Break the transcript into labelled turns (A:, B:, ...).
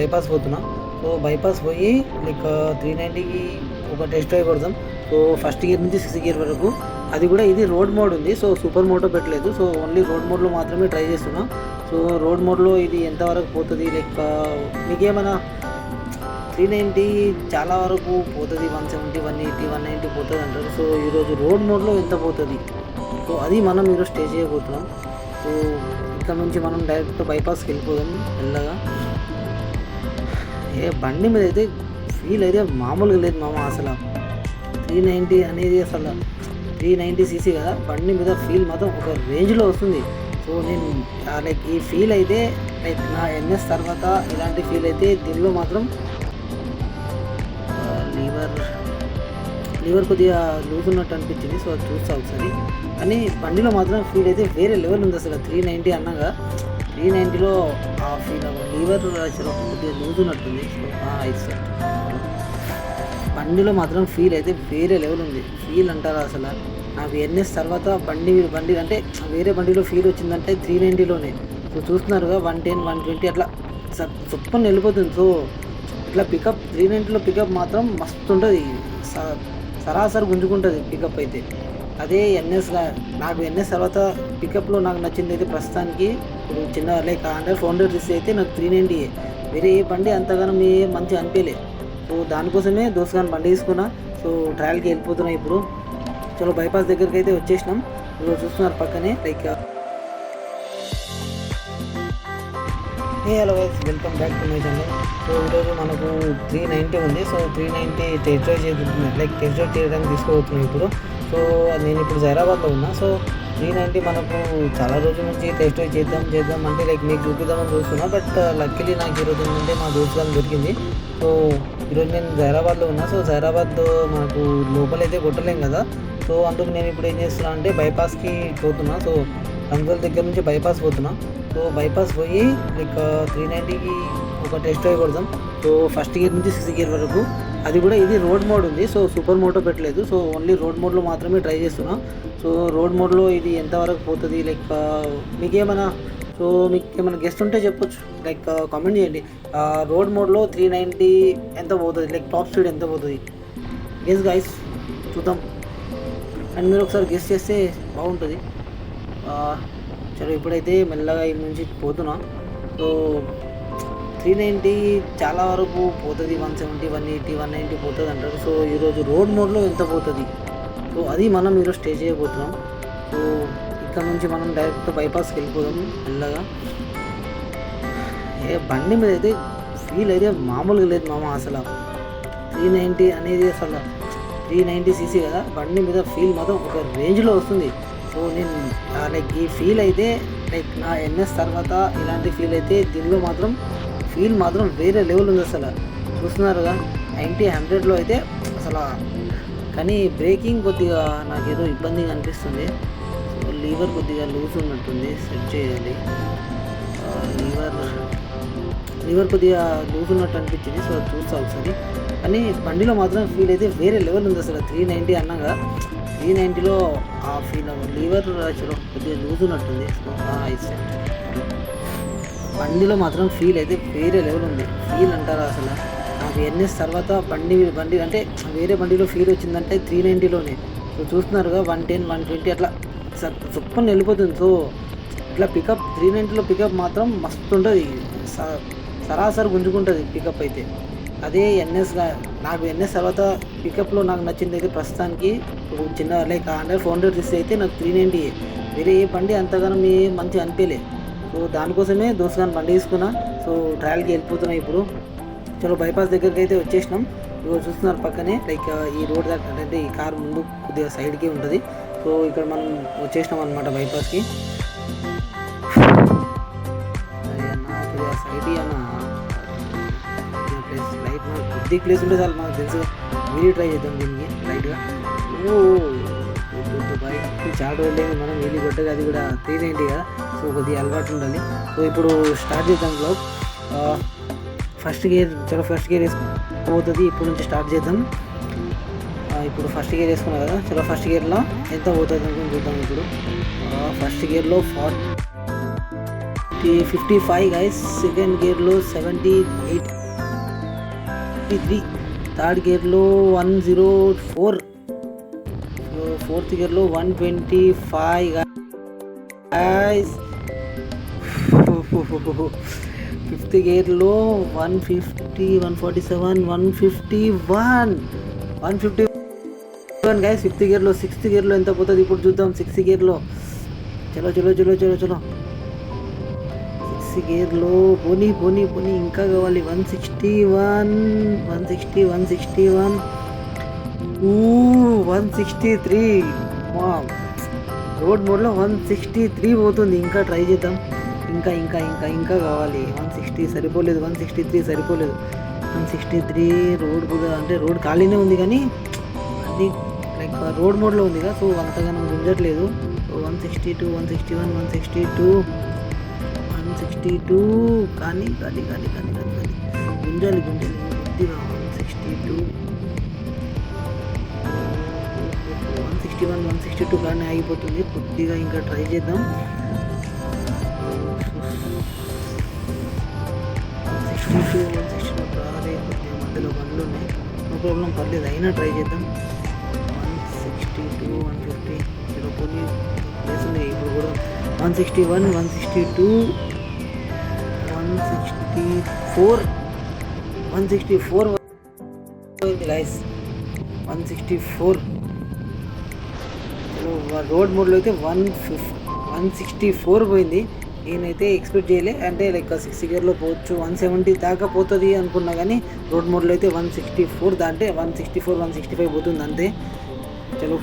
A: Bypass పోతున్నా. So bypass పోయి like 390కి ఒక టెస్ట్ డ్రైవ్ కొడదాం. సో ఫస్ట్ గేర్ నుంచి 6th గేర్ వరకు, అది కూడా ఇది రోడ్ మోడ్ ఉంది. సో సూపర్ మోటో పెట్టలేదు. సో ఓన్లీ రోడ్ మోడ్లో మాత్రమే ట్రై చేస్తున్నా. సో రోడ్ మోడ్లో ఇది ఎంతవరకు పోతుంది, లైక్ మీకేమైనా 390 చాలా వరకు పోతుంది, 170, 180, 190 పోతుంది అంటారు. సో ఈరోజు రోడ్ మోడ్లో ఎంత పోతుంది, సో అది మనం ఈరోజు స్టే చేయబోతున్నాం. సో ఇక్కడ నుంచి మనం డైరెక్ట్ బైపాస్కి వెళ్ళిపోదాం మెల్లగా. బండి మీద అయితే ఫీల్ అయితే మామూలుగా లేదు మామ. అసలు 390 అనేది అసలు 390cc కదా, బండి మీద ఫీల్ మాత్రం ఒక రేంజ్లో వస్తుంది. సో నేను లైక్ ఈ ఫీల్ అయితే లైక్ నా ఎన్ఎస్ తర్వాత ఇలాంటి ఫీల్ అయితే దీనిలో మాత్రం లీవర్ కొద్దిగా లూజ్ ఉన్నట్టు అనిపించింది. సో అది చూస్తా ఒకసారి. కానీ బండిలో మాత్రం ఫీల్ అయితే వేరే లెవెల్ ఉంది. అసలు 390 అన్నగా 390లో ఆ ఫీల్ లీవర్ అసలు కొద్దిగా లూజ్ ఉన్నట్టుంది. సో బండిలో మాత్రం ఫీల్ అయితే వేరే లెవెల్ ఉంది. ఫీల్ అంటారా అసలు నాకు ఎన్ఎస్ తర్వాత బండి అంటే వేరే బండిలో ఫీల్ వచ్చిందంటే 390లోనే. సో చూస్తున్నారుగా 110, 120 అట్లా చొప్పని వెళ్ళిపోతుంది. సో ఇట్లా పికప్ 390లో పికప్ మాత్రం మస్తు ఉంటుంది, సరాసరి గుంజుకుంటుంది పికప్ అయితే. అదే నాకు ఎన్ఎస్ తర్వాత పికప్లో నాకు నచ్చింది అయితే ప్రస్తుతానికి ఇప్పుడు చిన్న లైక్ 100-400 తీసి అయితే నాకు 390. వేరే ఏ బండి అంతగానో మంచిగా అనిపించలే. సో దానికోసమే దోస్తుగాని బండి తీసుకున్నా. సో ట్రయల్కి వెళ్ళిపోతున్నా ఇప్పుడు. చలో బైపాస్ దగ్గరికి అయితే వచ్చేసినాం. ఇప్పుడు చూస్తున్నారు పక్కనే like hello guys, welcome back to my channel. So ఈరోజు మనకు 390 ఉంది. సో 390 టెస్ట్ డ్రైవ్ చేయడానికి తీసుకోబోతున్నాం ఇప్పుడు. సో నేను ఇప్పుడు హైదరాబాద్లో ఉన్నా. సో 390 మనకు చాలా రోజుల నుంచి టెస్ట్ డ్రైవ్ చేద్దాం అంటే లైక్ మీకు చూపిద్దామని చూస్తున్నా. బట్ లక్కీలీ నాకు ఈరోజు ఏంటంటే మా దోస్తుగాని దొరికింది. సో ఈరోజు నేను హైదరాబాద్లో ఉన్నా. సో హైదరాబాద్లో మనకు లోపలైతే కొట్టలేం కదా. సో అందుకు నేను ఇప్పుడు ఏం చేస్తున్నా అంటే బైపాస్కి పోతున్నా. సో రంగోల్ దగ్గర నుంచి బైపాస్ పోతున్నా. సో బైపాస్ పోయి లైక్ 390కి ఒక టెస్ట్ డ్రైవ్ కొడదాం. సో ఫస్ట్ గేర్ నుంచి 6th గేర్ వరకు, అది కూడా ఇది రోడ్ మోడ్ ఉంది. సో సూపర్ మోటో పెట్టలేదు. సో ఓన్లీ రోడ్ మోడ్లో మాత్రమే ట్రై చేస్తున్నా. సో రోడ్ మోడ్లో ఇది ఎంతవరకు పోతుంది, లైక్ మీకు ఏమైనా గెస్ట్ ఉంటే చెప్పొచ్చు, లైక్ కామెంట్ చేయండి. రోడ్ మోడ్లో 390 ఎంత పోతుంది, లైక్ టాప్ స్పీడ్ ఎంత పోతుంది గెస్ గైస్, చూద్దాం. అండ్ మీరు ఒకసారి గెస్ట్ చేస్తే బాగుంటుంది. చలో ఇప్పుడైతే మెల్లగా ఈ నుంచి పోతున్నా. సో 390 చాలా వరకు పోతుంది, 170, 180, 190 పోతుంది అంటారు. సో ఈరోజు రోడ్ మోడ్లో ఎంత పోతుంది, సో అది మనం ఈరోజు స్టే చేయబోతున్నాం. సో ఇక్కడ నుంచి మనం డైరెక్ట్ బైపాస్కి వెళ్ళిపోదాం మెల్లగా. బండి మీద అయితే ఫీల్ అయితే మామూలుగా లేదు మామ. అసలు 390 అనేది అసలు 390cc కదా, బండి మీద ఫీల్ మాత్రం ఒక రేంజ్లో వస్తుంది. సో నేను లైక్ ఈ ఫీల్ అయితే లైక్ నా ఎన్ఎస్ తర్వాత ఇలాంటి ఫీల్ అయితే దీనిలో మాత్రం ఫీల్ మాత్రం వేరే లెవెల్ ఉంది. అసలు చూస్తున్నారుగా 90-100లో అయితే అసలు. కానీ బ్రేకింగ్ కొద్దిగా నాకేదో ఇబ్బందిగా అనిపిస్తుంది. సో లీవర్ కొద్దిగా లూజ్ ఉన్నట్టుంది, సెట్ చేయాలి. లీవర్ కొద్దిగా లూజ్ ఉన్నట్టు అనిపించింది. సో చూస్తా ఒకసారి. కానీ బండిలో మాత్రం ఫీల్ అయితే వేరే లెవెల్ ఉంది. అసలు 390 అన్నగా 390లో ఆ ఫీల్ లీవర్ చలో కొద్దిగా లూజ్ ఉన్నట్టుంది. సో బండిలో మాత్రం ఫీల్ అయితే వేరే లెవెల్ ఉంది. ఫీల్ అంటారా అసలు నాకు ఎన్ఎస్ తర్వాత బండి అంటే వేరే బండిలో ఫీల్ వచ్చిందంటే 390లోనే. సో చూస్తున్నారుగా 110, 120 అట్లా చొప్పని వెళ్ళిపోతుంది. సో ఇట్లా పికప్ 390లో పికప్ మాత్రం మస్తు ఉంటుంది, సరాసరి గుంజుకుంటుంది పికప్ అయితే. అదే నాకు ఎన్ఎస్ తర్వాత పికప్లో నాకు నచ్చింది అయితే ప్రస్తుతానికి ఇప్పుడు చిన్న లైక్ 100-400 తీసి అయితే నాకు 390. వేరే ఏ బండి అంతగానో మంచిగా అనిపించలే. సో దానికోసమే దోస్తుగాని బండి తీసుకున్నా. సో ట్రయల్కి వెళ్ళిపోతున్నా ఇప్పుడు. చలో బైపాస్ దగ్గరికి అయితే వచ్చేసినాం. ఇప్పుడు చూస్తున్నారు పక్కనే లైక్ ఈ రోడ్ దగ్గర అంటే ఈ కార్ ముందు కొద్దిగా సైడ్కి ఉంటుంది. సో ఇక్కడ మనం వచ్చేసినాం అనమాట బైపాస్కి. కొద్దిగా సైడ్ అన్న ప్లేస్ లైట్ కొద్ది ప్లేస్ ఉంటే చాలు మనకు తెలుసు. వీడియో ట్రై చేద్దాం దీనికి లైట్గా. బైక్ చాలా రోజులు మనం వీలు కొట్టగా, అది కూడా 390 కదా. సో కొద్దిగా అలవాటు ఉండాలి. సో ఇప్పుడు స్టార్ట్ చేద్దాం బ్లాగ్. First gear వేసుకోబోతుంది. ఇప్పుడు నుంచి స్టార్ట్ చేద్దాం. ఇప్పుడు ఫస్ట్ గేర్ వేసుకున్నాం కదా. చలో ఫస్ట్ గేర్లో ఎంత పోతుంది అనుకుని చూద్దాం. ఇప్పుడు ఫస్ట్ గేర్లో 40 55 గైస్. సెకండ్ గేర్లో 78, థర్డ్ గేర్లో 104, ఫోర్త్ గేర్లో 125 గైస్. ఫిఫ్త్ గేర్లో 150, 147, 151 గైస్ ఫిఫ్త్ గేర్లో. సిక్స్త్ గేర్లో ఎంత పోతుంది ఇప్పుడు చూద్దాం. సిక్స్త్ గేర్లో చలో సిక్స్త్ గేర్లో పోనీ ఇంకా కావాలి. 161, 163. రోడ్ మోడ్లో 163 పోతుంది. ఇంకా ట్రై చేద్దాం. ఇంకా కావాలి. 160 సరిపోలేదు, 163 సరిపోలేదు. 163 రోడ్ కూడా అంటే రోడ్ ఖాళీనే ఉంది కానీ అది లైక్ రోడ్ మోడ్లో ఉంది కదా, సో అంతగా నాకు గుంజట్లేదు. సో 162, 161, 162 కానీ గుంజాలి కొద్దిగా. 162, 161, 162 కానీ ఆగిపోతుంది. కొద్దిగా ఇంకా ట్రై చేద్దాం. 162 రాలే, కొద్దిగా మధ్యలో బండ్లు ఉన్నాయి. నో ప్రాబ్లం, పర్లేదు, అయినా ట్రై చేద్దాం. 162, 150 కొన్ని ప్లేస్ ఉన్నాయి ఇప్పుడు కూడా. 161, 162, 164 పోయింది గైస్. 164 రోడ్ మోడ్లో అయితే 164 పోయింది. నేనైతే ఎక్స్పెక్ట్ చేయలే, అంటే లైక్ 6 గేర్లో పోవచ్చు, 170 దాకా పోతుంది అనుకున్నా కానీ రోడ్ మోడ్లో అయితే 164 దాంటే 164, 165 పోతుంది అంతే. చలో